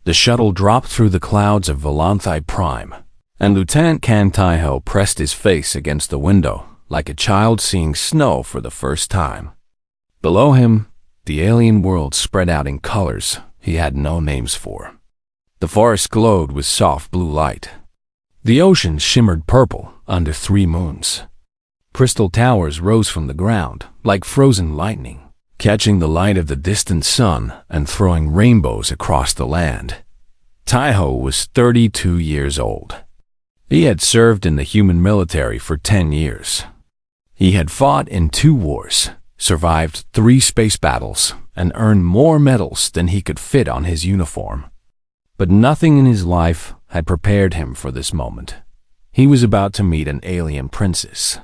The shuttle dropped through the clouds of Volanthi Prime, and Lieutenant Kan Taiho pressed his face against the window like a child seeing snow for the first time. Below him, the alien world spread out in colors he had no names for. The forest glowed with soft blue light. The ocean shimmered purple under 3 moons. Crystal towers rose from the ground like frozen lightning, catching the light of the distant sun and throwing rainbows across the land. Taiho was 32 years old. He had served in the human military for 10 years. He had fought in 2 wars, survived 3 space battles, and earned more medals than he could fit on his uniform. But nothing in his life had prepared him for this moment. He was about to meet an alien princess.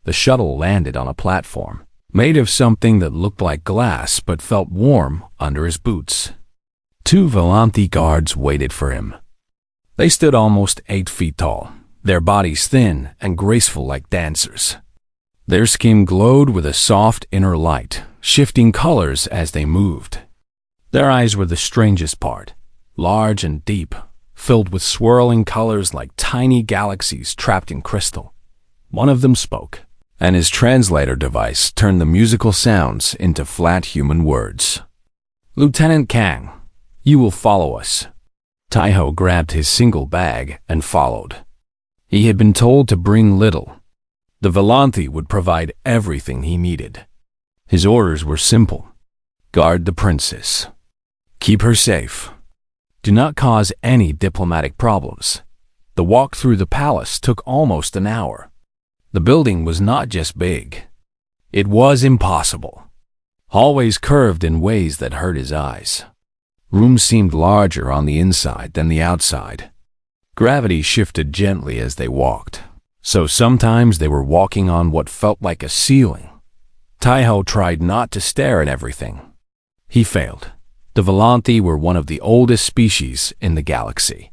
The shuttle landed on a platform, made of something that looked like glass but felt warm under his boots. 2 Volanthi guards waited for him. They stood almost 8 feet tall, their bodies thin and graceful like dancers. Their skin glowed with a soft inner light, shifting colors as they moved. Their eyes were the strangest part, large and deep, filled with swirling colors like tiny galaxies trapped in crystal. One of them spoke, and his translator device turned the musical sounds into flat human words. "Lieutenant Kang, you will follow us." Taiho grabbed his single bag and followed. He had been told to bring little. The Volanthi would provide everything he needed. His orders were simple. Guard the princess. Keep her safe. Do not cause any diplomatic problems. The walk through the palace took almost an hour. The building was not just big. It was impossible. Hallways curved in ways that hurt his eyes. Rooms seemed larger on the inside than the outside. Gravity shifted gently as they walked, so sometimes they were walking on what felt like a ceiling. Taiho tried not to stare at everything. He failed. The Volanthi were one of the oldest species in the galaxy.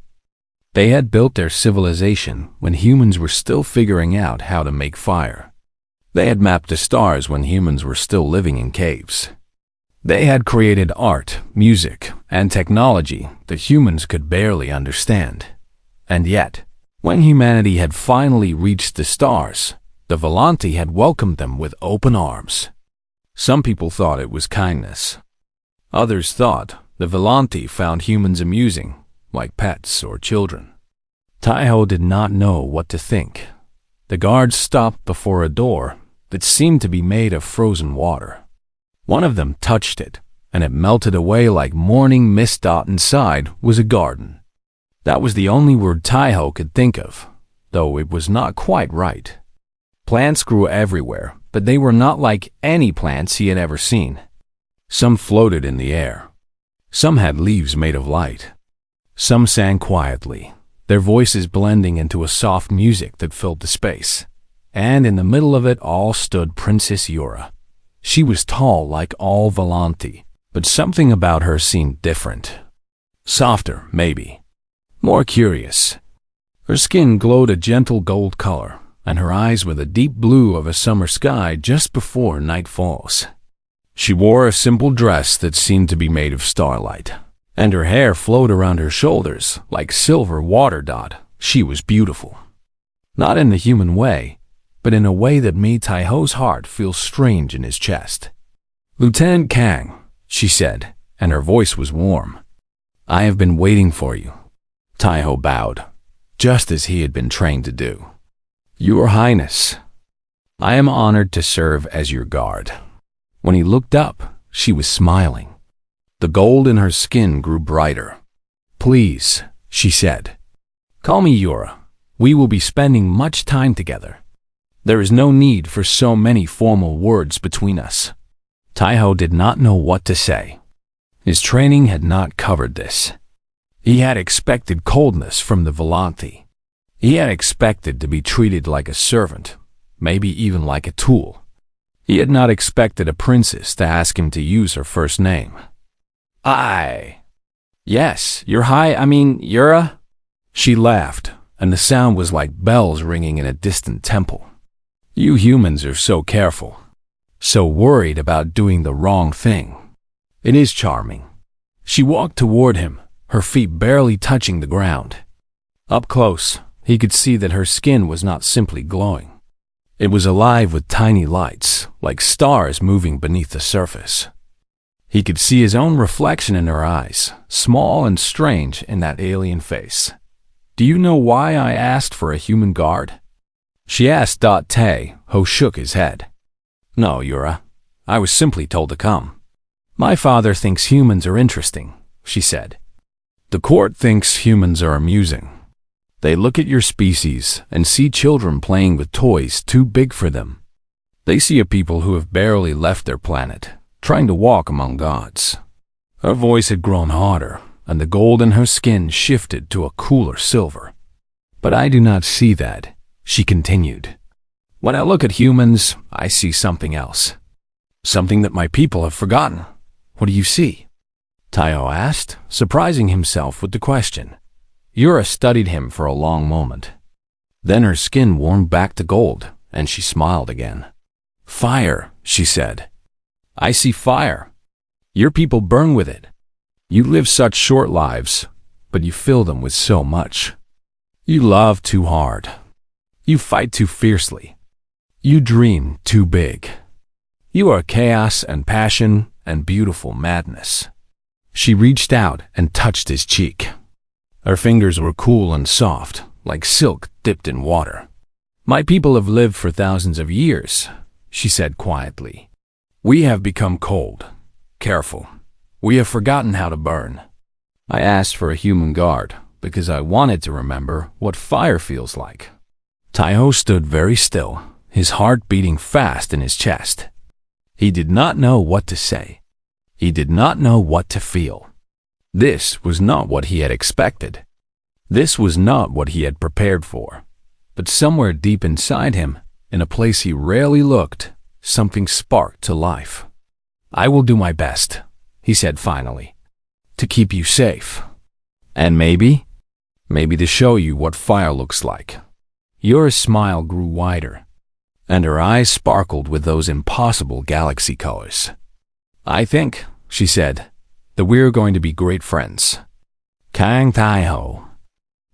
They had built their civilization when humans were still figuring out how to make fire. They had mapped the stars when humans were still living in caves. They had created art, music, and technology that humans could barely understand. And yet, when humanity had finally reached the stars, the Volanthi had welcomed them with open arms. Some people thought it was kindness. Others thought the Volanthi found humans amusing, like pets or children. Taiho did not know what to think. The guards stopped before a door that seemed to be made of frozen water. One of them touched it, and it melted away like morning mist. Inside was a garden. That was the only word Taiho could think of, though it was not quite right. Plants grew everywhere, but they were not like any plants he had ever seen. Some floated in the air. Some had leaves made of light. Some sang quietly, their voices blending into a soft music that filled the space. And in the middle of it all stood Princess Yura. She was tall like all Volanthi, but something about her seemed different. Softer, maybe. More curious. Her skin glowed a gentle gold color, and her eyes were the deep blue of a summer sky just before night falls. She wore a simple dress that seemed to be made of starlight, and her hair flowed around her shoulders like silver water. She was beautiful. Not in the human way, but in a way that made Taiho's heart feel strange in his chest. "Lieutenant Kang," she said, and her voice was warm. "I have been waiting for you." Taiho bowed, just as he had been trained to do. "Your Highness, I am honored to serve as your guard." When he looked up, she was smiling. The gold in her skin grew brighter. "Please," she said, "call me Yura. We will be spending much time together. There is no need for so many formal words between us." Taiho did not know what to say. His training had not covered this. He had expected coldness from the Volanthi. He had expected to be treated like a servant, maybe even like a tool. He had not expected a princess to ask him to use her first name. Yes, Yura." She laughed, and the sound was like bells ringing in a distant temple. "You humans are so careful, so worried about doing the wrong thing. It is charming." She walked toward him, her feet barely touching the ground. Up close, he could see that her skin was not simply glowing. It was alive with tiny lights, like stars moving beneath the surface. He could see his own reflection in her eyes, small and strange in that alien face. "Do you know why I asked for a human guard?" she asked. Tae-ho shook his head. "No, Yura. I was simply told to come. My father thinks humans are interesting," she said. "The court thinks humans are amusing. They look at your species and see children playing with toys too big for them. They see a people who have barely left their planet, trying to walk among gods." Her voice had grown harder, and the gold in her skin shifted to a cooler silver. "But I do not see that," she continued. "When I look at humans, I see something else. Something that my people have forgotten. What do you see?" Tae-ho asked, surprising himself with the question. Yura studied him for a long moment. Then her skin warmed back to gold, and she smiled again. "Fire," she said. "I see fire. Your people burn with it. You live such short lives, but you fill them with so much. You love too hard. You fight too fiercely. You dream too big. You are chaos and passion and beautiful madness." She reached out and touched his cheek. Her fingers were cool and soft, like silk dipped in water. "My people have lived for thousands of years," she said quietly. "We have become cold, careful. We have forgotten how to burn. I asked for a human guard because I wanted to remember what fire feels like." Tae-ho stood very still, his heart beating fast in his chest. He did not know what to say. He did not know what to feel. This was not what he had expected. This was not what he had prepared for. But somewhere deep inside him, in a place he rarely looked, something sparked to life. "I will do my best," he said finally, "to keep you safe. And maybe to show you what fire looks like." Yura's smile grew wider, and her eyes sparkled with those impossible galaxy colors. "I think," she said, "that we're going to be great friends." Kang Tae-ho.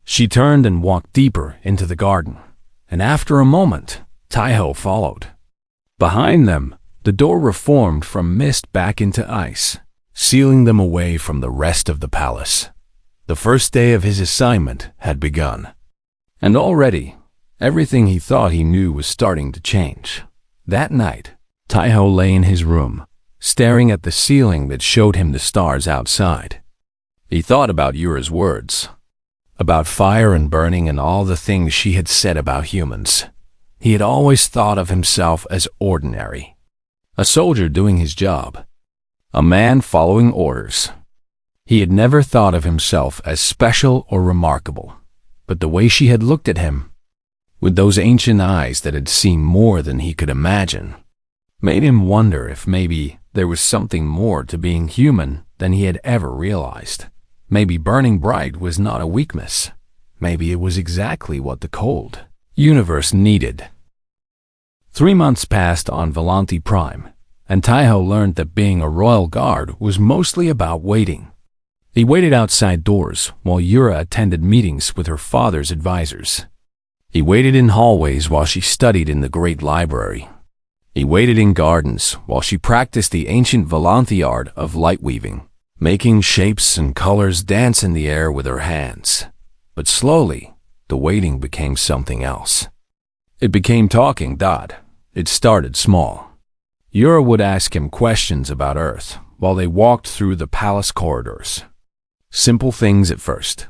She turned and walked deeper into the garden, and after a moment, Tae-ho followed. Behind them, the door reformed from mist back into ice, sealing them away from the rest of the palace. The first day of his assignment had begun, and already, everything he thought he knew was starting to change. That night, Tae-ho lay in his room, staring at the ceiling that showed him the stars outside. He thought about Yura's words, about fire and burning and all the things she had said about humans. He had always thought of himself as ordinary, a soldier doing his job, a man following orders. He had never thought of himself as special or remarkable, but the way she had looked at him, with those ancient eyes that had seen more than he could imagine, made him wonder if maybe there was something more to being human than he had ever realized. Maybe burning bright was not a weakness. Maybe it was exactly what the cold universe needed. 3 months passed on Volanti Prime, and Tae-ho learned that being a royal guard was mostly about waiting. He waited outside doors while Yura attended meetings with her father's advisors. He waited in hallways while she studied in the great library. He waited in gardens while she practiced the ancient Volanti art of light weaving, making shapes and colors dance in the air with her hands. But slowly, the waiting became something else. It became talking. It started small. Yura would ask him questions about Earth while they walked through the palace corridors. Simple things at first.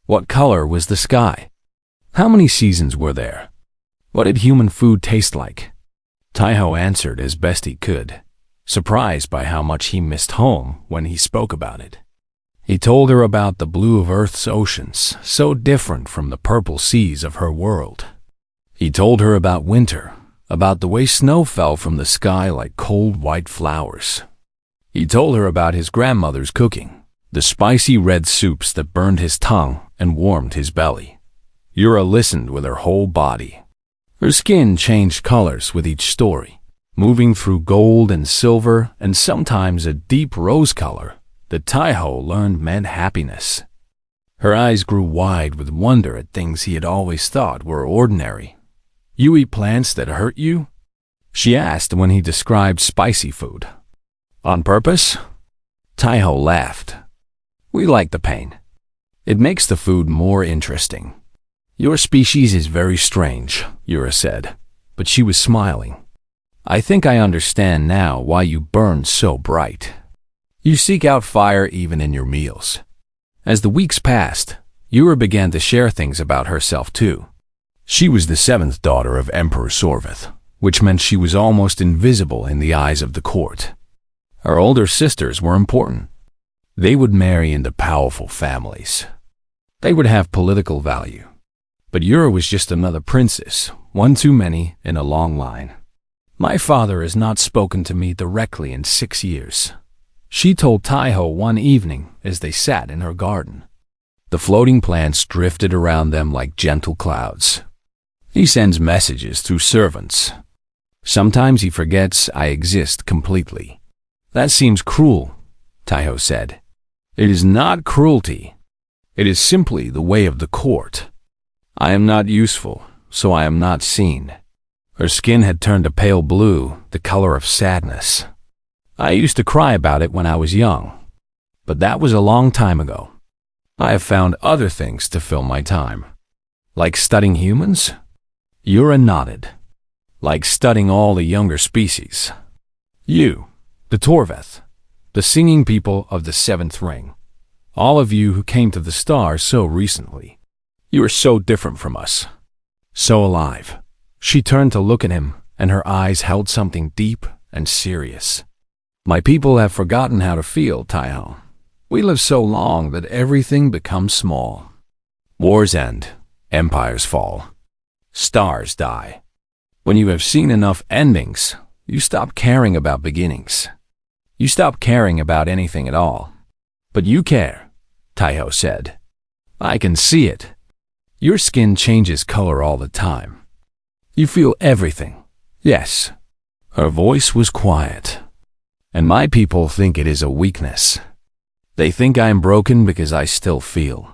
What color was the sky? How many seasons were there? What did human food taste like? Tae-ho answered as best he could, surprised by how much he missed home when he spoke about it. He told her about the blue of Earth's oceans, so different from the purple seas of her world. He told her about winter, about the way snow fell from the sky like cold white flowers. He told her about his grandmother's cooking, the spicy red soups that burned his tongue and warmed his belly. Yura listened with her whole body. Her skin changed colors with each story, moving through gold and silver and sometimes a deep rose color that Taiho learned meant happiness. Her eyes grew wide with wonder at things he had always thought were ordinary. "You eat plants that hurt you?" she asked when he described spicy food. "On purpose?" Taiho laughed. "We like the pain. It makes the food more interesting." "Your species is very strange," Yura said, but she was smiling. "I think I understand now why you burn so bright. You seek out fire even in your meals." As the weeks passed, Yura began to share things about herself too. She was the seventh daughter of Emperor Sorvith, which meant she was almost invisible in the eyes of the court. Her older sisters were important. They would marry into powerful families. They would have political value. But Yura was just another princess, one too many in a long line. "My father has not spoken to me directly in 6 years," she told Taiho one evening as they sat in her garden. The floating plants drifted around them like gentle clouds. "He sends messages through servants. Sometimes he forgets I exist completely." "That seems cruel," Taiho said. "It is not cruelty. It is simply the way of the court. I am not useful, so I am not seen." Her skin had turned a pale blue, the color of sadness. "I used to cry about it when I was young, but that was a long time ago. I have found other things to fill my time." "Like studying humans?" Yura nodded. "Like studying all the younger species. You, the Torveth, the singing people of the seventh ring. All of you who came to the stars so recently. You are so different from us. So alive." She turned to look at him, and her eyes held something deep and serious. "My people have forgotten how to feel, Taiho. We live so long that everything becomes small. Wars end, empires fall, stars die. When you have seen enough endings, you stop caring about beginnings. You stop caring about anything at all." "But you care," Taiho said. "I can see it. Your skin changes color all the time. You feel everything." "Yes." Her voice was quiet. "And my people think it is a weakness. They think I am broken because I still feel.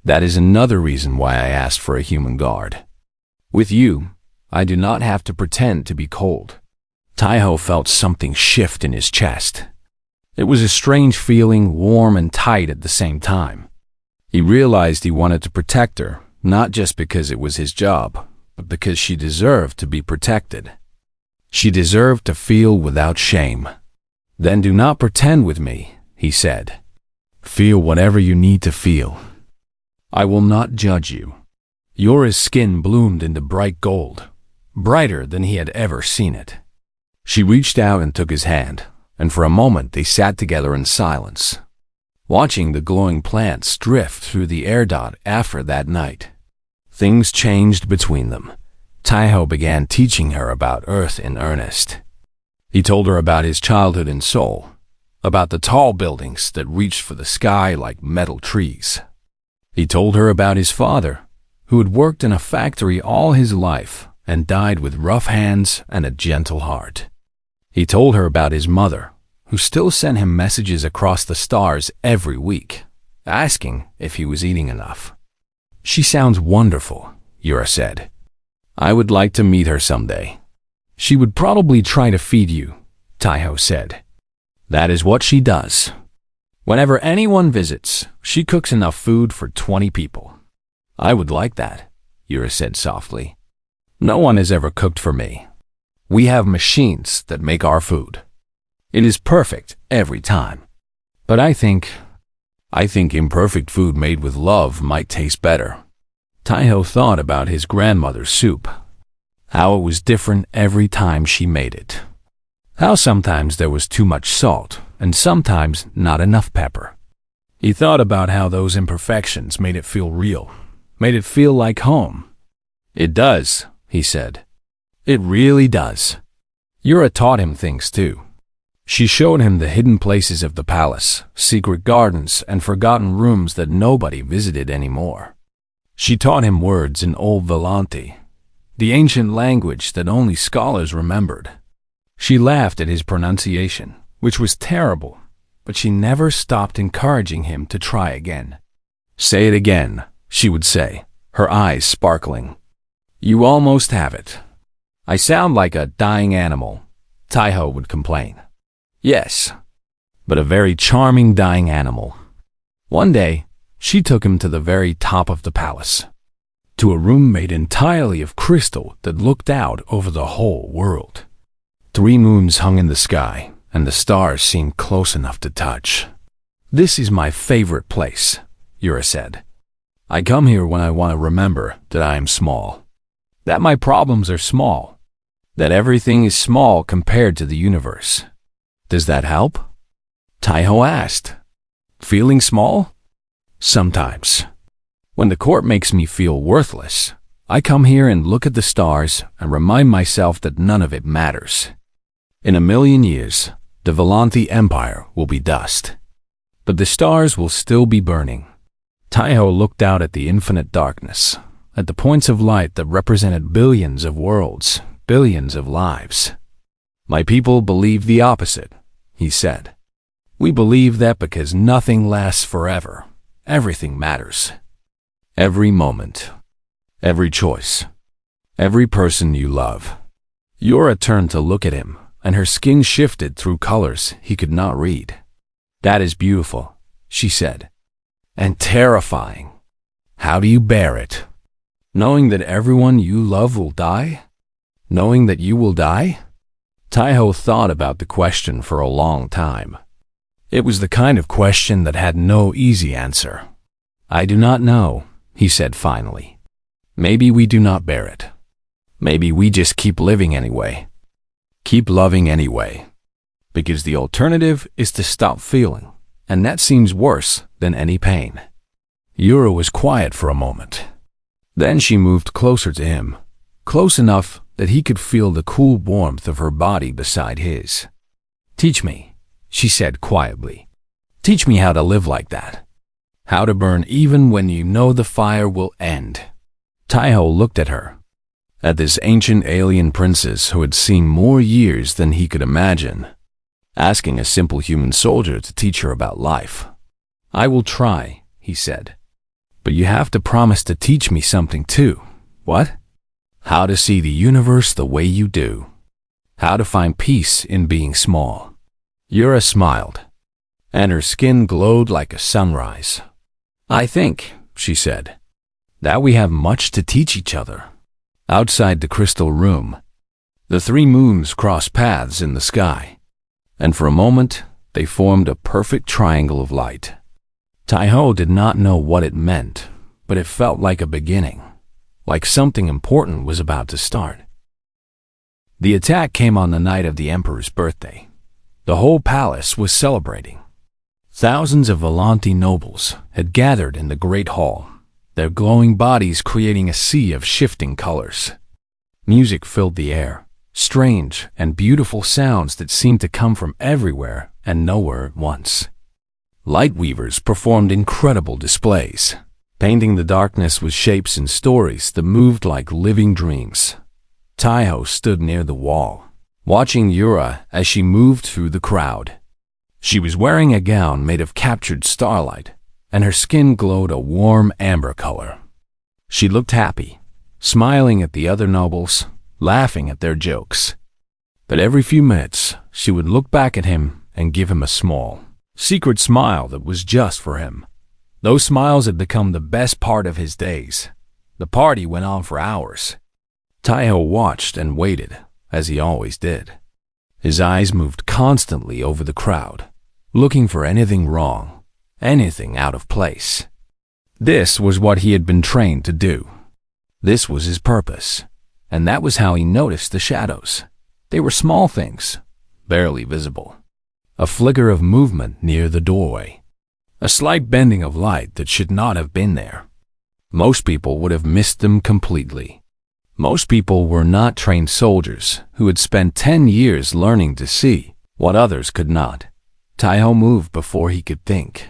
That is another reason why I asked for a human guard. With you, I do not have to pretend to be cold." Taiho felt something shift in his chest. It was a strange feeling, warm and tight at the same time. He realized he wanted to protect her, not just because it was his job, but because she deserved to be protected. She deserved to feel without shame. "Then do not pretend with me," he said. "Feel whatever you need to feel. I will not judge you." Yura's skin bloomed into bright gold, brighter than he had ever seen it. She reached out and took his hand, and for a moment they sat together in silence, watching the glowing plants drift through the air dot after that night. Things changed between them. Taiho began teaching her about Earth in earnest. He told her about his childhood in Seoul, about the tall buildings that reached for the sky like metal trees. He told her about his father, who had worked in a factory all his life and died with rough hands and a gentle heart. He told her about his mother, who still sent him messages across the stars every week, asking if he was eating enough. "She sounds wonderful," Yura said. "I would like to meet her someday." "She would probably try to feed you," Taiho said. "That is what she does. Whenever anyone visits, she cooks enough food for 20 people." "I would like that," Yura said softly. "No one has ever cooked for me. We have machines that make our food. It is perfect every time. But I think imperfect food made with love might taste better." Taiho thought about his grandmother's soup, how it was different every time she made it, how sometimes there was too much salt and sometimes not enough pepper. He thought about how those imperfections made it feel real, made it feel like home. "It does," he said. "It really does." Yura taught him things too. She showed him the hidden places of the palace, secret gardens, and forgotten rooms that nobody visited anymore. She taught him words in Old Volante, the ancient language that only scholars remembered. She laughed at his pronunciation, which was terrible, but she never stopped encouraging him to try again. "Say it again," she would say, her eyes sparkling. "You almost have it." "I sound like a dying animal," Taiho would complain. "Yes, but a very charming dying animal." One day, she took him to the very top of the palace, to a room made entirely of crystal that looked out over the whole world. 3 moons hung in the sky, and the stars seemed close enough to touch. "This is my favorite place," Yura said. "I come here when I want to remember that I am small, that my problems are small, that everything is small compared to the universe." "Does that help?" Taiho asked. "Feeling small?" "Sometimes. When the court makes me feel worthless, I come here and look at the stars and remind myself that none of it matters. In 1,000,000 years, the Volanthi Empire will be dust, but the stars will still be burning." Taiho looked out at the infinite darkness, at the points of light that represented billions of worlds, billions of lives. "My people believe the opposite," he said. "We believe that because nothing lasts forever, everything matters. Every moment, every choice, every person you love." Yura turned to look at him, and her skin shifted through colors he could not read. "That is beautiful," she said. "And terrifying. How do you bear it? Knowing that everyone you love will die? Knowing that you will die?" Taiho thought about the question for a long time. It was the kind of question that had no easy answer. "I do not know," he said finally. "Maybe we do not bear it. Maybe we just keep living anyway. Keep loving anyway. Because the alternative is to stop feeling, and that seems worse than any pain." Yura was quiet for a moment. Then she moved closer to him, close enough that he could feel the cool warmth of her body beside his. "Teach me," she said quietly. "Teach me how to live like that. How to burn even when you know the fire will end." Taiho looked at her, at this ancient alien princess who had seen more years than he could imagine, asking a simple human soldier to teach her about life. "I will try," he said. "But you have to promise to teach me something too." "What?" "How to see the universe the way you do. How to find peace in being small." Yura smiled, and her skin glowed like a sunrise. "I think," she said, "that we have much to teach each other." Outside the crystal room, the 3 moons crossed paths in the sky, and for a moment they formed a perfect triangle of light. Taiho did not know what it meant, but it felt like a beginning, like something important was about to start. The attack came on the night of the Emperor's birthday. The whole palace was celebrating. Thousands of Volanthi nobles had gathered in the great hall, their glowing bodies creating a sea of shifting colors. Music filled the air, strange and beautiful sounds that seemed to come from everywhere and nowhere at once. Lightweavers performed incredible displays, painting the darkness with shapes and stories that moved like living dreams. Taiho stood near the wall, watching Yura as she moved through the crowd. She was wearing a gown made of captured starlight, and her skin glowed a warm amber color. She looked happy, smiling at the other nobles, laughing at their jokes. But every few minutes, she would look back at him and give him a small, secret smile that was just for him. Those smiles had become the best part of his days. The party went on for hours. Taiho watched and waited, as he always did. His eyes moved constantly over the crowd, looking for anything wrong, anything out of place. This was what he had been trained to do. This was his purpose, and that was how he noticed the shadows. They were small things, barely visible. A flicker of movement near the doorway. A slight bending of light that should not have been there. Most people would have missed them completely. Most people were not trained soldiers who had spent 10 years learning to see what others could not. Taiho moved before he could think.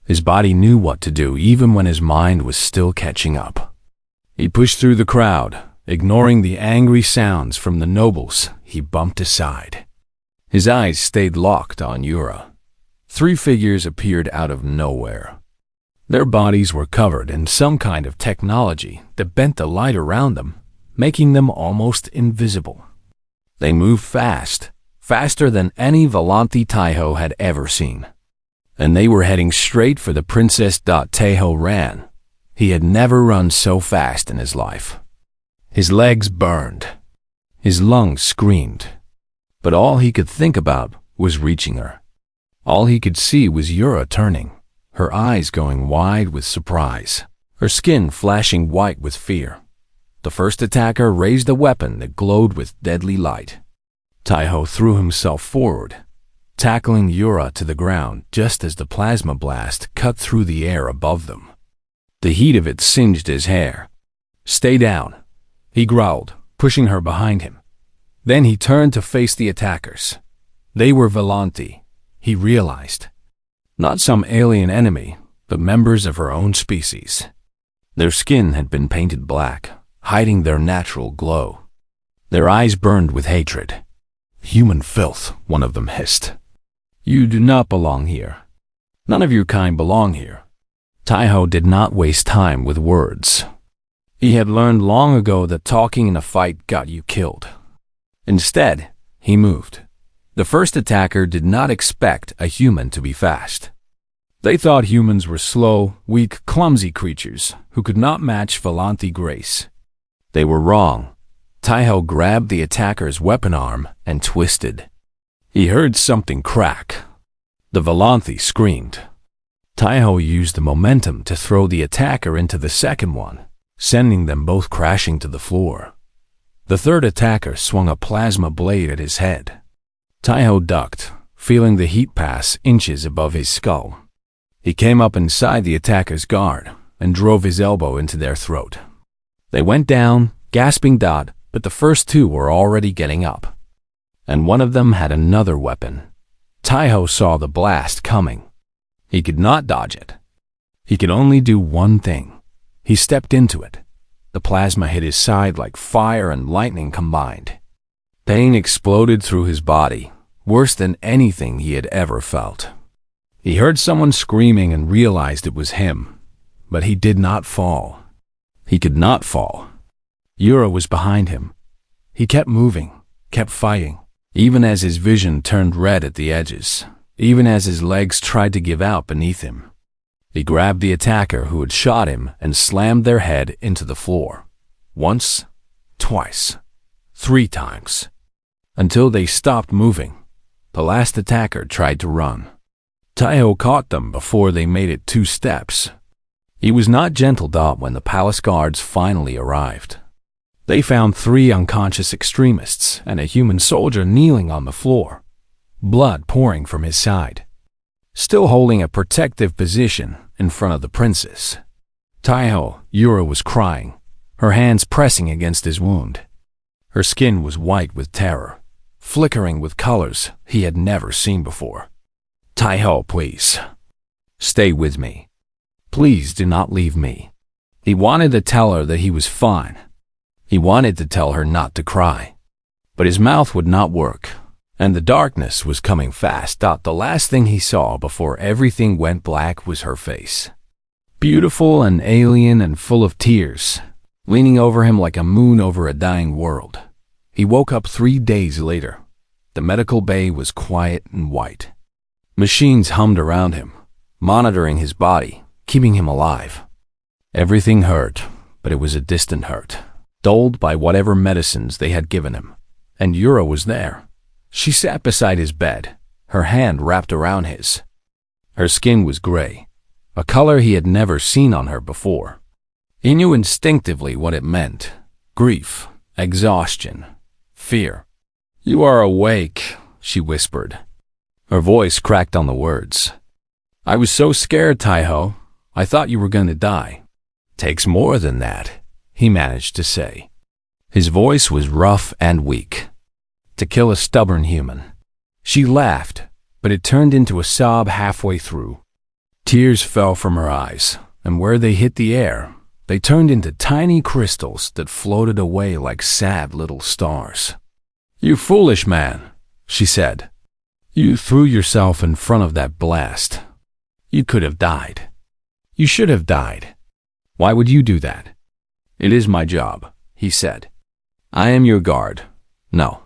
His body knew what to do even when his mind was still catching up. He pushed through the crowd, ignoring the angry sounds from the nobles he bumped aside. His eyes stayed locked on Yura. Three figures appeared out of nowhere. Their bodies were covered in some kind of technology that bent the light around them, making them almost invisible. They moved fast, faster than any Volanthi Taiho had ever seen. And they were heading straight for the princess. Taiho ran. He had never run so fast in his life. His legs burned. His lungs screamed. But all he could think about was reaching her. All he could see was Yura turning, her eyes going wide with surprise, her skin flashing white with fear. The first attacker raised a weapon that glowed with deadly light. Taiho threw himself forward, tackling Yura to the ground just as the plasma blast cut through the air above them. The heat of it singed his hair. "Stay down," he growled, pushing her behind him. Then he turned to face the attackers. They were Volanthi, he realized. Not some alien enemy, but members of her own species. Their skin had been painted black, hiding their natural glow. Their eyes burned with hatred. "Human filth," one of them hissed. "You do not belong here. None of your kind belong here." Taiho did not waste time with words. He had learned long ago that talking in a fight got you killed. Instead, he moved. The first attacker did not expect a human to be fast. They thought humans were slow, weak, clumsy creatures who could not match Volanthi grace. They were wrong. Taiho grabbed the attacker's weapon arm and twisted. He heard something crack. The Volanthi screamed. Taiho used the momentum to throw the attacker into the second one, sending them both crashing to the floor. The third attacker swung a plasma blade at his head. Taiho ducked, feeling the heat pass inches above his skull. He came up inside the attacker's guard and drove his elbow into their throat. They went down, gasping, but the first two were already getting up. And one of them had another weapon. Taiho saw the blast coming. He could not dodge it. He could only do one thing. He stepped into it. The plasma hit his side like fire and lightning combined. Pain exploded through his body, worse than anything he had ever felt. He heard someone screaming and realized it was him, but he did not fall. He could not fall. Yura was behind him. He kept moving, kept fighting, even as his vision turned red at the edges, even as his legs tried to give out beneath him. He grabbed the attacker who had shot him and slammed their head into the floor. Once, twice, 3 times. Until they stopped moving. The last attacker tried to run. Taiho caught them before they made it 2 steps. He was not gentle when the palace guards finally arrived. They found 3 unconscious extremists and a human soldier kneeling on the floor, blood pouring from his side, still holding a protective position in front of the princess. Taiho, Yura was crying, her hands pressing against his wound. Her skin was white with terror, flickering with colors he had never seen before. "Taiho, please. Stay with me. Please do not leave me." He wanted to tell her that he was fine. He wanted to tell her not to cry. But his mouth would not work, and the darkness was coming fast. The last thing he saw before everything went black was her face. Beautiful and alien and full of tears, leaning over him like a moon over a dying world. He woke up 3 days later. The medical bay was quiet and white. Machines hummed around him, monitoring his body, keeping him alive. Everything hurt, but it was a distant hurt, dulled by whatever medicines they had given him. And Yura was there. She sat beside his bed, her hand wrapped around his. Her skin was gray, a color he had never seen on her before. He knew instinctively what it meant: grief, exhaustion, fear. "You are awake," she whispered. Her voice cracked on the words. "I was so scared, Taiho. I thought you were going to die." "Takes more than that," he managed to say. His voice was rough and weak. "To kill a stubborn human." She laughed, but it turned into a sob halfway through. Tears fell from her eyes, and where they hit the air, they turned into tiny crystals that floated away like sad little stars. "You foolish man," she said. You threw yourself in front of that blast. You could have died. You should have died. Why would you do that? It is my job, he said. I am your guard. No.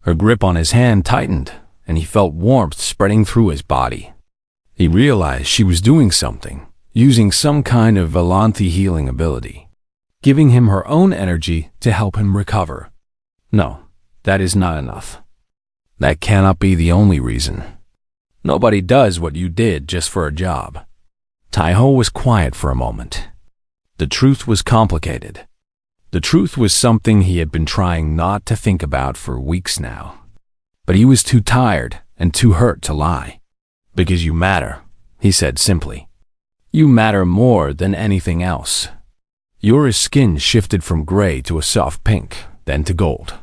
Her grip on his hand tightened, and he felt warmth spreading through his body. He realized she was doing something, using some kind of Volanthi healing ability, giving him her own energy to help him recover. No, that is not enough. That cannot be the only reason. Nobody does what you did just for a job. Taiho was quiet for a moment. The truth was complicated. The truth was something he had been trying not to think about for weeks now. But he was too tired and too hurt to lie. Because you matter, he said simply. You matter more than anything else. Yora's skin shifted from gray to a soft pink, then to gold.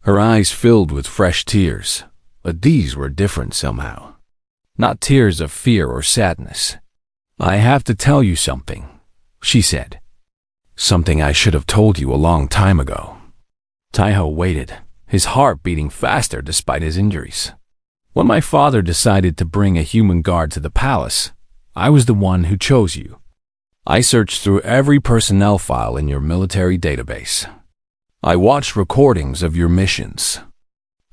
Her eyes filled with fresh tears, but these were different somehow. Not tears of fear or sadness. I have to tell you something, she said. Something I should have told you a long time ago. Taiho waited, his heart beating faster despite his injuries. When my father decided to bring a human guard to the palace, I was the one who chose you. I searched through every personnel file in your military database. I watched recordings of your missions.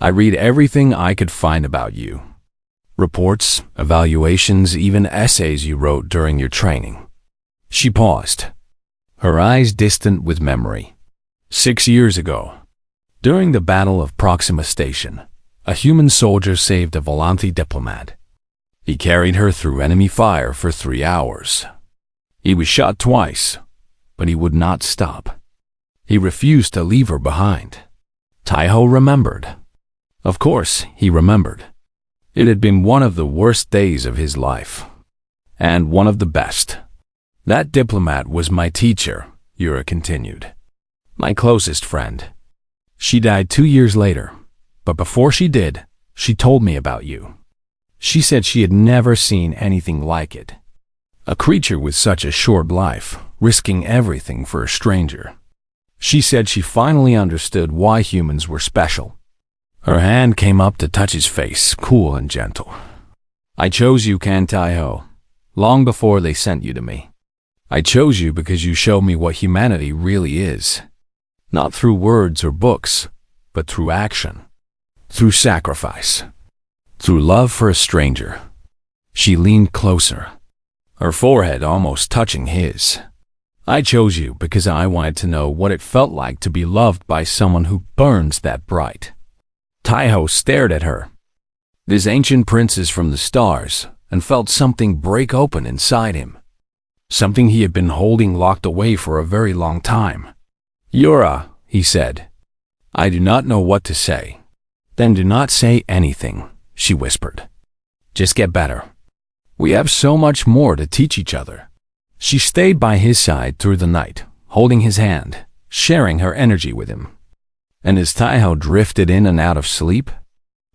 I read everything I could find about you. Reports, evaluations, even essays you wrote during your training. She paused, her eyes distant with memory. 6 years ago, during the Battle of Proxima Station, a human soldier saved a Volanthi diplomat. He carried her through enemy fire for 3 hours. He was shot twice, but he would not stop. He refused to leave her behind. Taiho remembered. Of course, he remembered. It had been one of the worst days of his life, and one of the best. That diplomat was my teacher, Yura continued. My closest friend. She died 2 years later, but before she did, she told me about you. She said she had never seen anything like it. A creature with such a short life, risking everything for a stranger. She said she finally understood why humans were special. Her hand came up to touch his face, cool and gentle. I chose you, Kan Taiho, long before they sent you to me. I chose you because you showed me what humanity really is. Not through words or books, but through action. Through sacrifice. Through love for a stranger. She leaned closer, her forehead almost touching his. I chose you because I wanted to know what it felt like to be loved by someone who burns that bright. Taiho stared at her. This ancient princess from the stars, and felt something break open inside him. Something he had been holding locked away for a very long time. Yura, he said. I do not know what to say. Then do not say anything, she whispered. Just get better. We have so much more to teach each other. She stayed by his side through the night, holding his hand, sharing her energy with him. And as Taiho drifted in and out of sleep,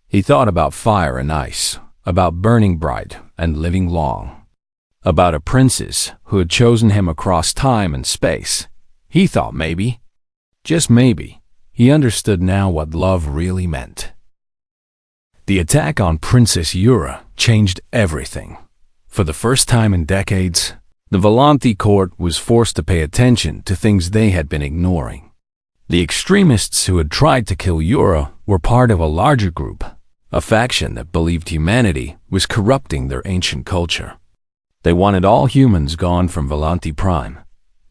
he thought about fire and ice, about burning bright and living long, about a princess who had chosen him across time and space. He thought maybe, just maybe, he understood now what love really meant. The attack on Princess Yura changed everything. For the first time in decades, the Volanthi court was forced to pay attention to things they had been ignoring. The extremists who had tried to kill Yura were part of a larger group, a faction that believed humanity was corrupting their ancient culture. They wanted all humans gone from Volanthi Prime.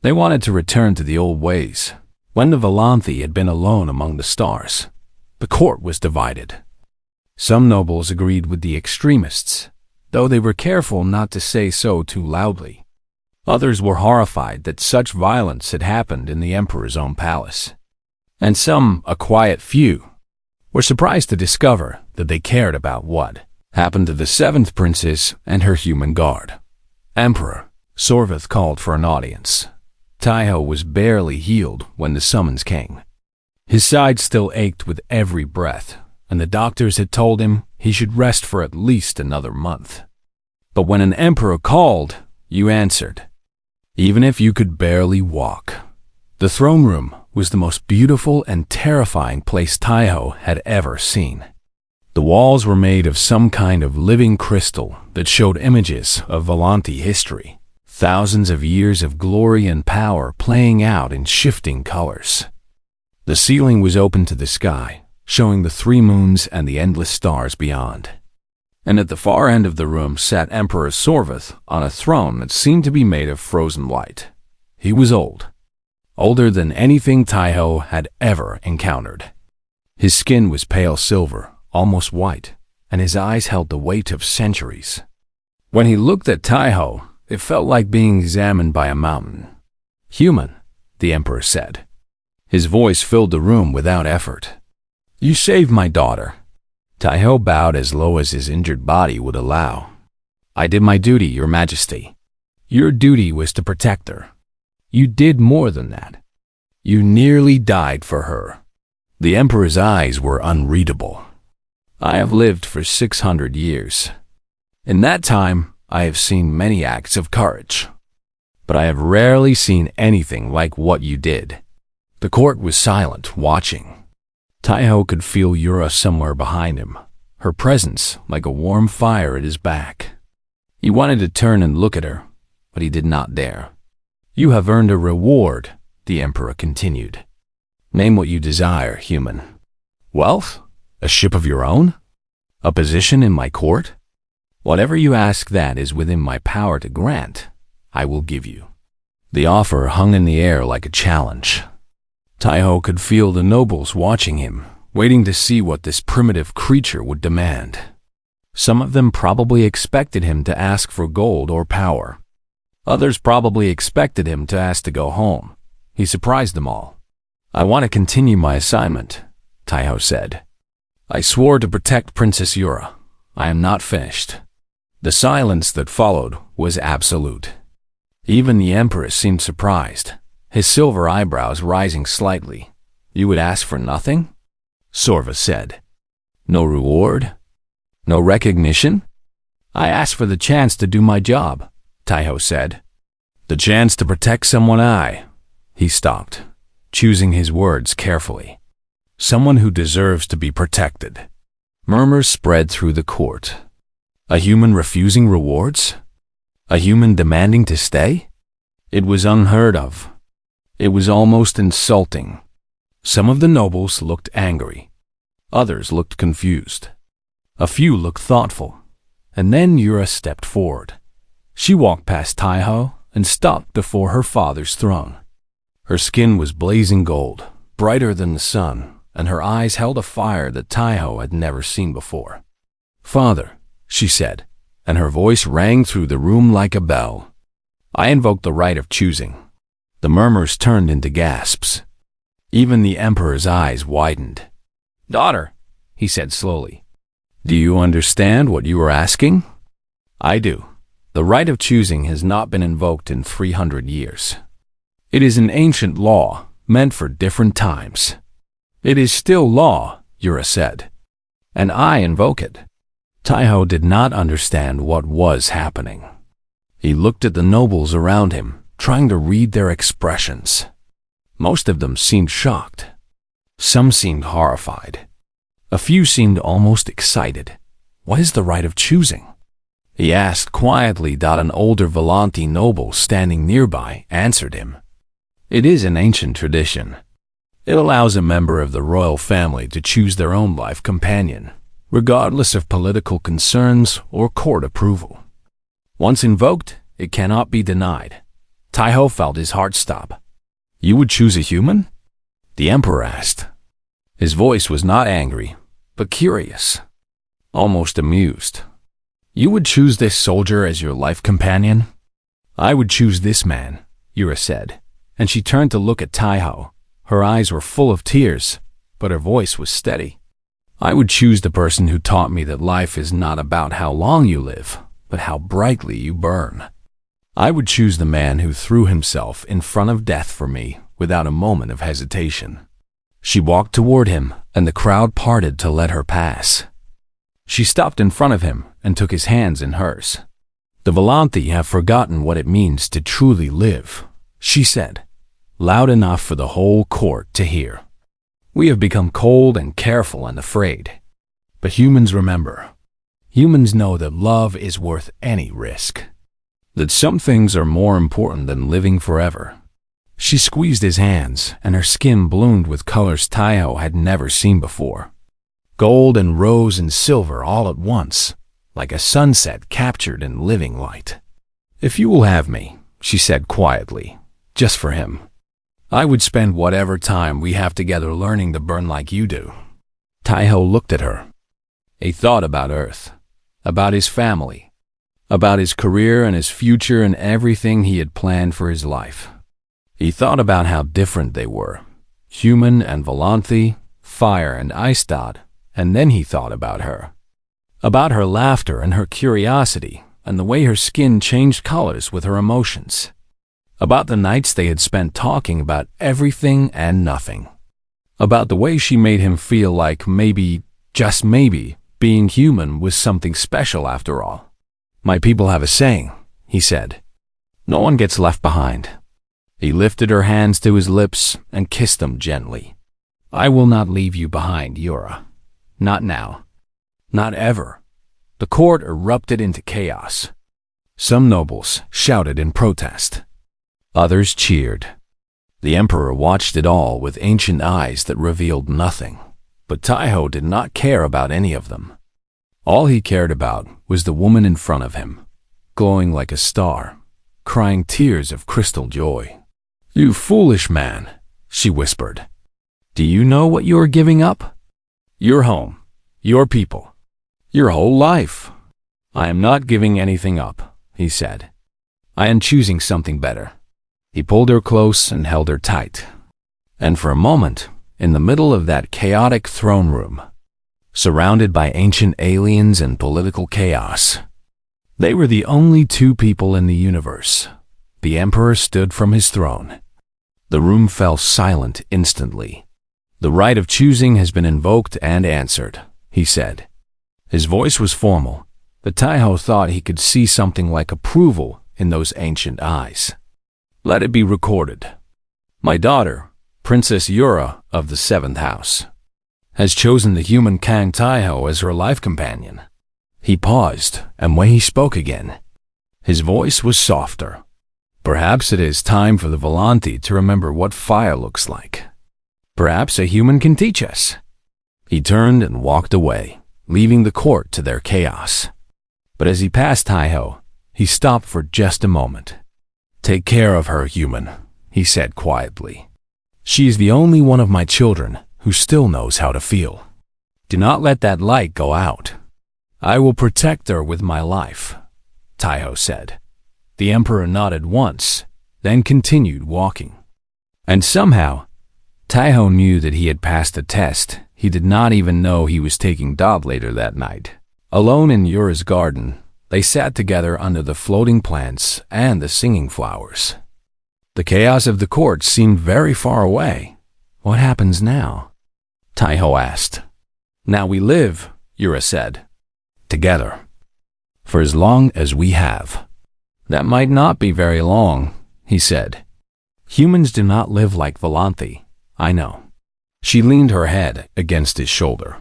They wanted to return to the old ways, when the Volanthi had been alone among the stars. The court was divided. Some nobles agreed with the extremists, though they were careful not to say so too loudly. Others were horrified that such violence had happened in the emperor's own palace. And some, a quiet few, were surprised to discover that they cared about what happened to the seventh princess and her human guard. Emperor Sorvath called for an audience. Taiho was barely healed when the summons came. His side still ached with every breath, and the doctors had told him he should rest for at least another month. But when an emperor called, you answered, even if you could barely walk. The throne room was the most beautiful and terrifying place Taiho had ever seen. The walls were made of some kind of living crystal that showed images of Volanthi history, thousands of years of glory and power playing out in shifting colors. The ceiling was open to the sky, showing the 3 moons and the endless stars beyond. And at the far end of the room sat Emperor Sorvath on a throne that seemed to be made of frozen white. He was old, older than anything Taiho had ever encountered. His skin was pale silver, almost white, and his eyes held the weight of centuries. When he looked at Taiho, it felt like being examined by a mountain. "Human," the Emperor said. His voice filled the room without effort. "You saved my daughter." Taiho bowed as low as his injured body would allow. "I did my duty, Your Majesty." "Your duty was to protect her. You did more than that. You nearly died for her." The Emperor's eyes were unreadable. "I have lived for 600 years. In that time, I have seen many acts of courage. But I have rarely seen anything like what you did." The court was silent, watching. Taiho could feel Yura somewhere behind him, her presence like a warm fire at his back. He wanted to turn and look at her, but he did not dare. "You have earned a reward," the Emperor continued. "Name what you desire, human. Wealth? A ship of your own? A position in my court? Whatever you ask that is within my power to grant, I will give you." The offer hung in the air like a challenge. Taiho could feel the nobles watching him, waiting to see what this primitive creature would demand. Some of them probably expected him to ask for gold or power. Others probably expected him to ask to go home. He surprised them all. "I want to continue my assignment," Taiho said. "I swore to protect Princess Yura. I am not finished." The silence that followed was absolute. Even the Emperor seemed surprised, his silver eyebrows rising slightly. "You would ask for nothing?" Sorva said. "No reward? No recognition?" "I asked for the chance to do my job," Taiho said. "The chance to protect someone He stopped, choosing his words carefully. "Someone who deserves to be protected." Murmurs spread through the court. A human refusing rewards? A human demanding to stay? It was unheard of. It was almost insulting. Some of the nobles looked angry. Others looked confused. A few looked thoughtful. And then Yura stepped forward. She walked past Taiho and stopped before her father's throne. Her skin was blazing gold, brighter than the sun, and her eyes held a fire that Taiho had never seen before. "Father," she said, and her voice rang through the room like a bell. "I invoke the right of choosing." The murmurs turned into gasps. Even the Emperor's eyes widened. "Daughter," he said slowly, "do you understand what you are asking?" "I do. The right of choosing has not been invoked in 300 years. It is an ancient law, meant for different times." "It is still law," Yura said, "and I invoke it." Taiho did not understand what was happening. He looked at the nobles around him, trying to read their expressions. Most of them seemed shocked. Some seemed horrified. A few seemed almost excited. "What is the right of choosing?" he asked quietly. An older Volanthi noble standing nearby answered him. "It is an ancient tradition. It allows a member of the royal family to choose their own life companion, regardless of political concerns or court approval. Once invoked, it cannot be denied." Taiho felt his heart stop. "You would choose a human?" the Emperor asked. His voice was not angry, but curious, almost amused. "You would choose this soldier as your life companion?" "I would choose this man," Yura said, and she turned to look at Taiho. Her eyes were full of tears, but her voice was steady. "I would choose the person who taught me that life is not about how long you live, but how brightly you burn. I would choose the man who threw himself in front of death for me without a moment of hesitation." She walked toward him, and the crowd parted to let her pass. She stopped in front of him and took his hands in hers. "The Volanthi have forgotten what it means to truly live," she said, loud enough for the whole court to hear. "We have become cold and careful and afraid. But humans remember. Humans know that love is worth any risk. That some things are more important than living forever. She squeezed his hands, and her skin bloomed with colors Taiho had never seen before. Gold and rose and silver all at once, like a sunset captured in living light. "If you will have me," she said quietly, "just for him, I would spend whatever time we have together learning to burn like you do." Taiho looked at her. He thought about Earth, about his family, about his career and his future and everything he had planned for his life. He thought about how different they were, human and Volanthi, fire and Icestad, and then he thought about her laughter and her curiosity, and the way her skin changed colors with her emotions, about the nights they had spent talking about everything and nothing, about the way she made him feel like maybe, just maybe, being human was something special after all. "My people have a saying," he said. "No one gets left behind." He lifted her hands to his lips and kissed them gently. "I will not leave you behind, Yura. Not now. Not ever." The court erupted into chaos. Some nobles shouted in protest. Others cheered. The emperor watched it all with ancient eyes that revealed nothing. But Taiho did not care about any of them. All he cared about was the woman in front of him, glowing like a star, crying tears of crystal joy. "You foolish man," she whispered. "Do you know what you are giving up? Your home, your people, your whole life." "I am not giving anything up," he said. "I am choosing something better." He pulled her close and held her tight. And for a moment, in the middle of that chaotic throne room, surrounded by ancient aliens and political chaos, they were the only two people in the universe. The emperor stood from his throne. The room fell silent instantly. "The right of choosing has been invoked and answered," he said. His voice was formal, but Taiho thought he could see something like approval in those ancient eyes. "Let it be recorded. My daughter, Princess Yura of the 7th House, has chosen the human Kang Taiho as her life companion." He paused, and when he spoke again, his voice was softer. "Perhaps it is time for the Volanthi to remember what fire looks like. Perhaps a human can teach us." He turned and walked away, leaving the court to their chaos. But as he passed Taiho, he stopped for just a moment. "Take care of her, human," he said quietly. "She is the only one of my children who still knows how to feel. Do not let that light go out." "I will protect her with my life," Taiho said. The emperor nodded once, then continued walking. And somehow, Taiho knew that he had passed the test. He did not even know he was taking Dot later that night. Alone in Yura's garden, they sat together under the floating plants and the singing flowers. The chaos of the court seemed very far away. "What happens now?" Taiho asked. "Now we live," Yura said. "Together. For as long as we have." "That might not be very long," he said. "Humans do not live like Volanthi, I know." She leaned her head against his shoulder.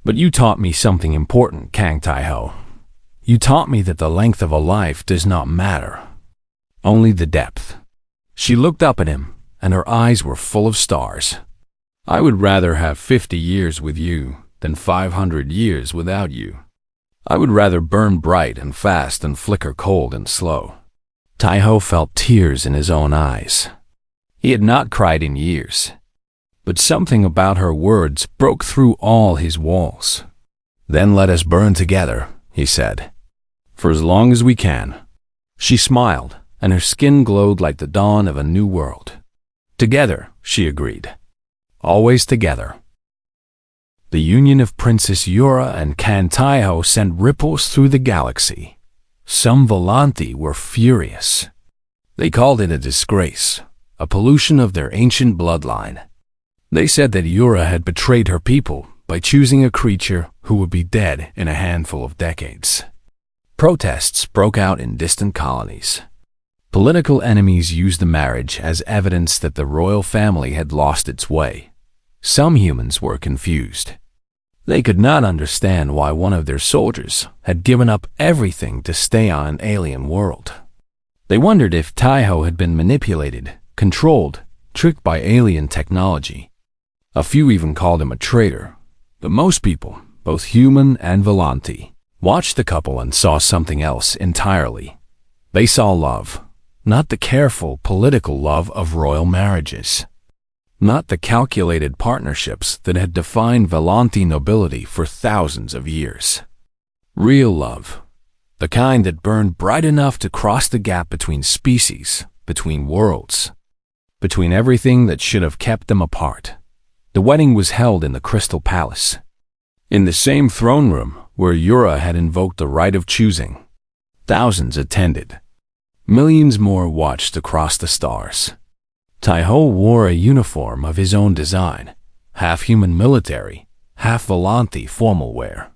"But you taught me something important, Kang Taiho. You taught me that the length of a life does not matter, only the depth." She looked up at him, and her eyes were full of stars. "I would rather have 50 years with you than 500 years without you. I would rather burn bright and fast than flicker cold and slow." Taiho felt tears in his own eyes. He had not cried in years, but something about her words broke through all his walls. "Then let us burn together," he said, "for as long as we can." She smiled, and her skin glowed like the dawn of a new world. "Together," she agreed. "Always together." The union of Princess Yura and Kang Taiho sent ripples through the galaxy. Some Volanthi were furious. They called it a disgrace, a pollution of their ancient bloodline. They said that Yura had betrayed her people by choosing a creature who would be dead in a handful of decades. Protests broke out in distant colonies. Political enemies used the marriage as evidence that the royal family had lost its way. Some humans were confused. They could not understand why one of their soldiers had given up everything to stay on an alien world. They wondered if Taiho had been manipulated, controlled, tricked by alien technology. A few even called him a traitor, but most people, both human and Volanti, watched the couple and saw something else entirely. They saw love, not the careful political love of royal marriages, not the calculated partnerships that had defined Volanti nobility for thousands of years. Real love, the kind that burned bright enough to cross the gap between species, between worlds, between everything that should have kept them apart. The wedding was held in the Crystal Palace, in the same throne room where Yura had invoked the right of choosing. Thousands attended. Millions more watched across the stars. Taiho wore a uniform of his own design, half human military, half Volanti formal wear.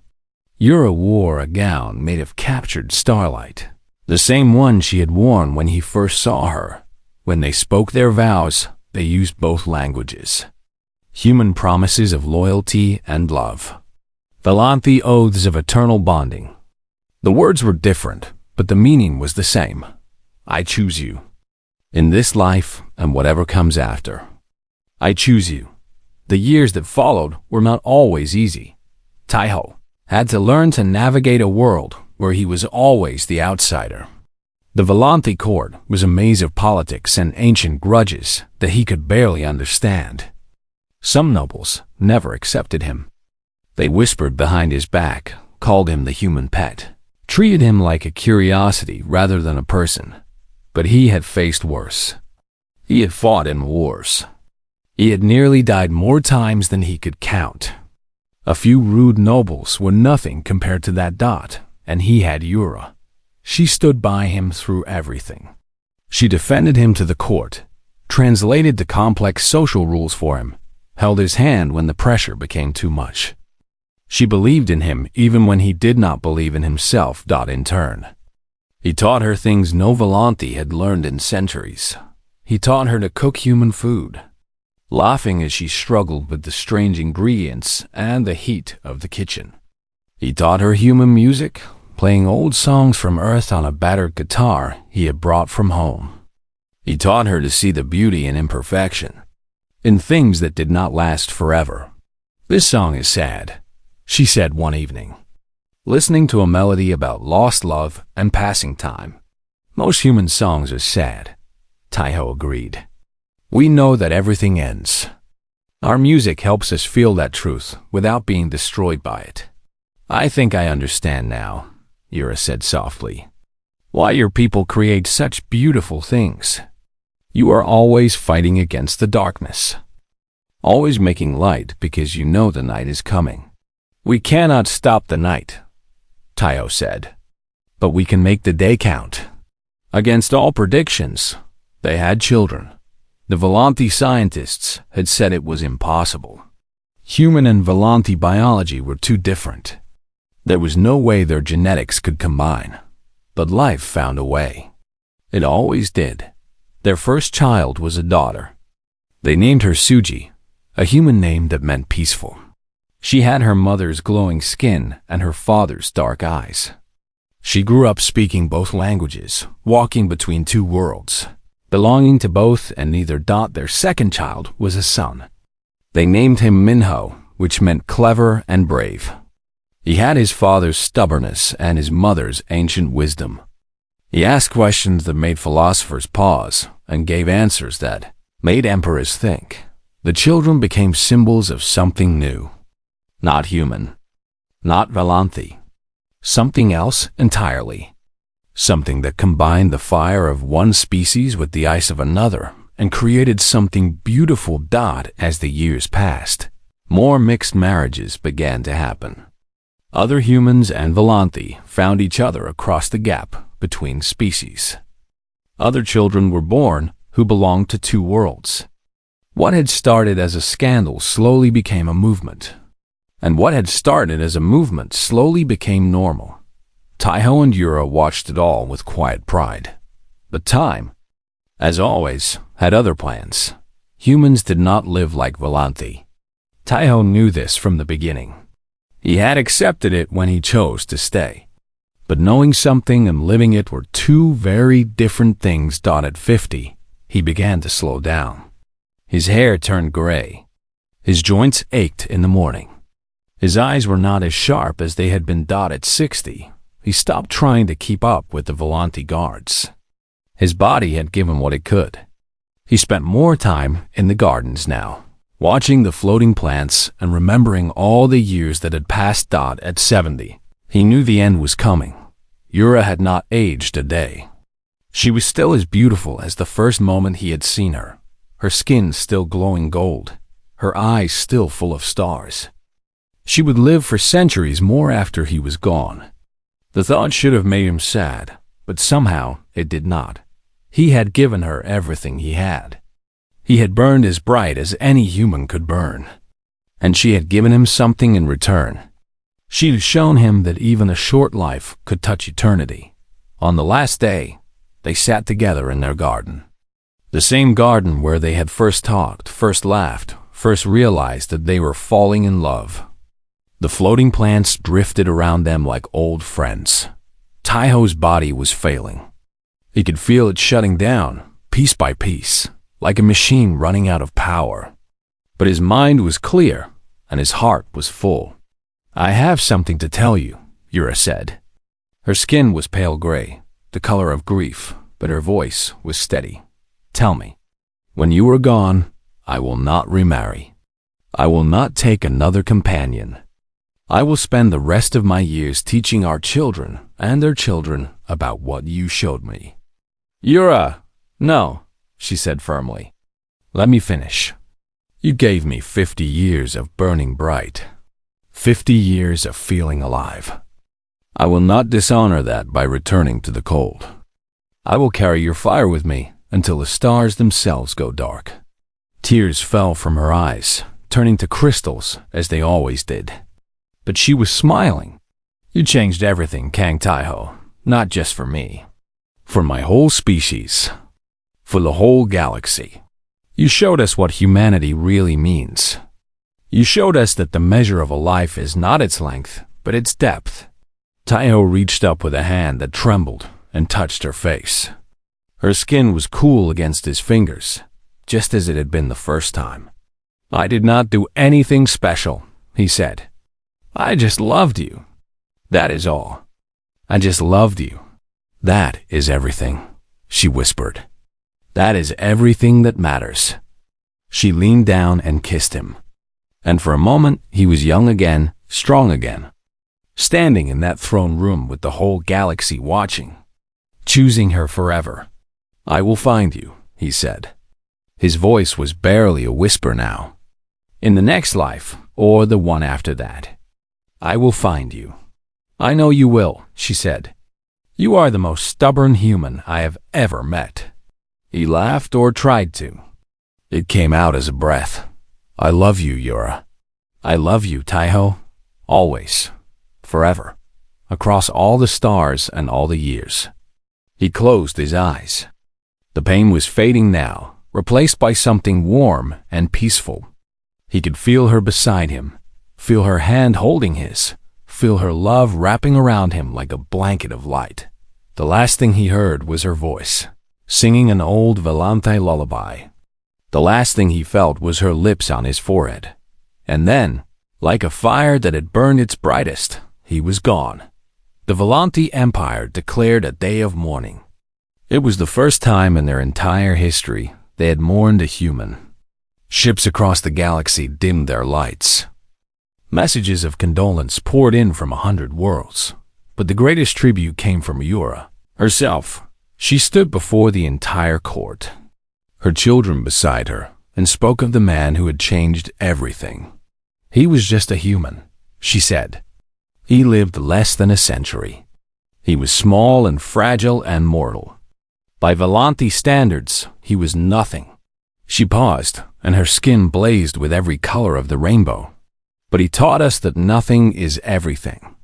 Yura wore a gown made of captured starlight, the same one she had worn when he first saw her. When they spoke their vows, they used both languages. Human promises of loyalty and love. Volanti oaths of eternal bonding. The words were different, but the meaning was the same. I choose you. In this life and whatever comes after. I choose you. The years that followed were not always easy. Taiho had to learn to navigate a world where he was always the outsider. The Volanti court was a maze of politics and ancient grudges that he could barely understand. Some nobles never accepted him. They whispered behind his back, called him the human pet, treated him like a curiosity rather than a person. But he had faced worse. He had fought in wars. He had nearly died more times than he could count. A few rude nobles were nothing compared to that dot, and he had Yura. She stood by him through everything. She defended him to the court, translated the complex social rules for him, held his hand when the pressure became too much. She believed in him even when he did not believe in himself. In turn, he taught her things no Volanti had learned in centuries. He taught her to cook human food, laughing as she struggled with the strange ingredients and the heat of the kitchen. He taught her human music, playing old songs from Earth on a battered guitar he had brought from home. He taught her to see the beauty in imperfection, in things that did not last forever. This song is sad, she said one evening, listening to a melody about lost love and passing time. Most human songs are sad, Taiho agreed. We know that everything ends. Our music helps us feel that truth without being destroyed by it. I think I understand now, Yura said softly, why your people create such beautiful things. You are always fighting against the darkness, always making light because you know the night is coming. We cannot stop the night, Taiho said, but we can make the day count. Against all predictions, they had children. The Volanti scientists had said it was impossible. Human and Volanti biology were too different. There was no way their genetics could combine. But life found a way. It always did. Their first child was a daughter. They named her Suji, a human name that meant peaceful. She had her mother's glowing skin and her father's dark eyes. She grew up speaking both languages, walking between two worlds, belonging to both, and neither. Their second child was a son. They named him Minho, which meant clever and brave. He had his father's stubbornness and his mother's ancient wisdom. He asked questions that made philosophers pause and gave answers that made emperors think. The children became symbols of something new. Not human. Not Volanti. Something else entirely. Something that combined the fire of one species with the ice of another and created something beautiful. As the years passed, more mixed marriages began to happen. Other humans and Volanti found each other across the gap between species. Other children were born who belonged to two worlds. What had started as a scandal slowly became a movement. And what had started as a movement slowly became normal. Taiho and Yura watched it all with quiet pride. But time, as always, had other plans. Humans did not live like Volanti. Taiho knew this from the beginning. He had accepted it when he chose to stay. But knowing something and living it were two very different things. At 50, he began to slow down. His hair turned gray. His joints ached in the morning. His eyes were not as sharp as they had been. At 60, he stopped trying to keep up with the Volante guards. His body had given what it could. He spent more time in the gardens now, watching the floating plants and remembering all the years that had passed. At 70, he knew the end was coming. Yura had not aged a day. She was still as beautiful as the first moment he had seen her, her skin still glowing gold, her eyes still full of stars. She would live for centuries more after he was gone. The thought should have made him sad, but somehow it did not. He had given her everything he had. He had burned as bright as any human could burn, and she had given him something in return. She had shown him that even a short life could touch eternity. On the last day, they sat together in their garden. The same garden where they had first talked, first laughed, first realized that they were falling in love. The floating plants drifted around them like old friends. Taiho's body was failing. He could feel it shutting down, piece by piece, like a machine running out of power. But his mind was clear, and his heart was full. "I have something to tell you," Yura said. Her skin was pale gray, the color of grief, but her voice was steady. "Tell me. When you are gone, I will not remarry. I will not take another companion. I will spend the rest of my years teaching our children and their children about what you showed me." "Yura, no," she said firmly. "Let me finish. You gave me 50 years of burning bright, 50 years of feeling alive. I will not dishonor that by returning to the cold. I will carry your fire with me until the stars themselves go dark." Tears fell from her eyes, turning to crystals as they always did. But she was smiling. "You changed everything, Kang Taiho, not just for me. For my whole species. For the whole galaxy. You showed us what humanity really means. You showed us that the measure of a life is not its length, but its depth." Taiho reached up with a hand that trembled and touched her face. Her skin was cool against his fingers, just as it had been the first time. "I did not do anything special," he said. "I just loved you. That is all. I just loved you. That is everything," she whispered. "That is everything that matters." She leaned down and kissed him. And for a moment, he was young again, strong again. Standing in that throne room with the whole galaxy watching, choosing her forever. "I will find you," he said. His voice was barely a whisper now. "In the next life, or the one after that. I will find you." "I know you will," she said. "You are the most stubborn human I have ever met." He laughed or tried to. It came out as a breath. "I love you, Yura. I love you, Taiho. Always. Forever. Across all the stars and all the years." He closed his eyes. The pain was fading now, replaced by something warm and peaceful. He could feel her beside him, feel her hand holding his, feel her love wrapping around him like a blanket of light. The last thing he heard was her voice, singing an old Volante lullaby. The last thing he felt was her lips on his forehead. And then, like a fire that had burned its brightest, he was gone. The Volante Empire declared a day of mourning. It was the first time in their entire history they had mourned a human. Ships across the galaxy dimmed their lights. Messages of condolence poured in from 100 worlds, but the greatest tribute came from Yura herself. She stood before the entire court, her children beside her, and spoke of the man who had changed everything. "He was just a human," she said. "He lived less than a century. He was small and fragile and mortal. By Volante standards, he was nothing." She paused, and her skin blazed with every color of the rainbow. "But he taught us that nothing is everything.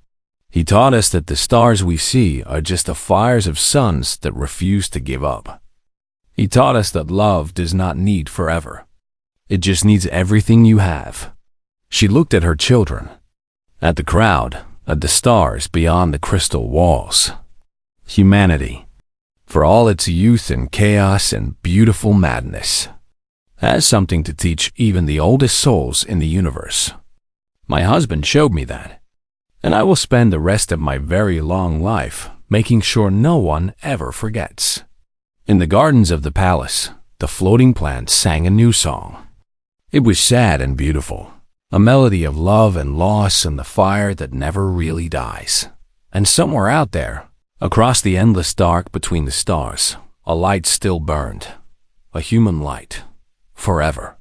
He taught us that the stars we see are just the fires of suns that refuse to give up. He taught us that love does not need forever. It just needs everything you have." She looked at her children. At the crowd, at the stars beyond the crystal walls. Humanity, for all its youth and chaos and beautiful madness, has something to teach even the oldest souls in the universe. My husband showed me that, and I will spend the rest of my very long life making sure no one ever forgets. In the gardens of the palace, the floating plants sang a new song. It was sad and beautiful, a melody of love and loss and the fire that never really dies. And somewhere out there, across the endless dark between the stars, a light still burned, a human light, forever.